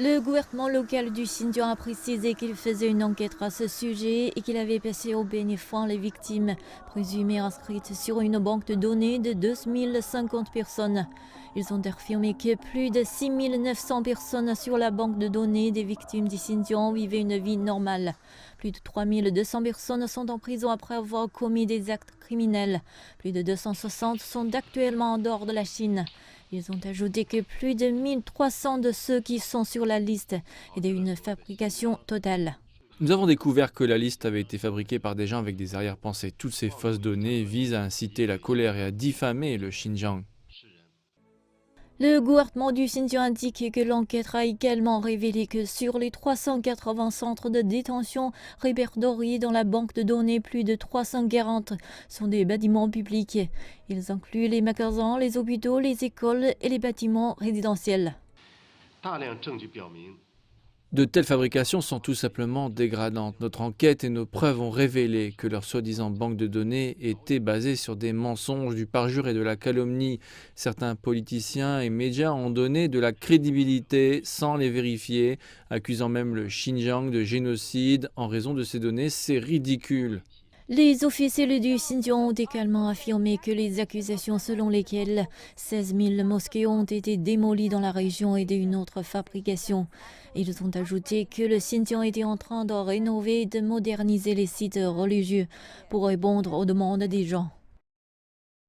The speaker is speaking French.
Le gouvernement local du Xinjiang a précisé qu'il faisait une enquête à ce sujet et qu'il avait passé au bénéfice les victimes présumées inscrites sur une banque de données de 2050 personnes. Ils ont affirmé que plus de 6900 personnes sur la banque de données des victimes du Xinjiang vivaient une vie normale. Plus de 3200 personnes sont en prison après avoir commis des actes criminels. Plus de 260 sont actuellement en dehors de la Chine. Ils ont ajouté que plus de 1300 de ceux qui sont sur la liste étaient d'une fabrication totale. Nous avons découvert que la liste avait été fabriquée par des gens avec des arrière-pensées. Toutes ces fausses données visent à inciter la colère et à diffamer le Xinjiang. Le gouvernement du Xinjiang indique que l'enquête a également révélé que sur les 380 centres de détention répertoriés dans la banque de données, plus de 340 sont des bâtiments publics. Ils incluent les magasins, les hôpitaux, les écoles et les bâtiments résidentiels. De telles fabrications sont tout simplement dégradantes. Notre enquête et nos preuves ont révélé que leur soi-disant banque de données était basée sur des mensonges, du parjure et de la calomnie. Certains politiciens et médias ont donné de la crédibilité sans les vérifier, accusant même le Xinjiang de génocide en raison de ces données. C'est ridicule. Les officiels du Xinjiang ont également affirmé que les accusations selon lesquelles 16 000 mosquées ont été démolies dans la région étaient une autre fabrication. Ils ont ajouté que le Xinjiang était en train de rénover et de moderniser les sites religieux pour répondre aux demandes des gens.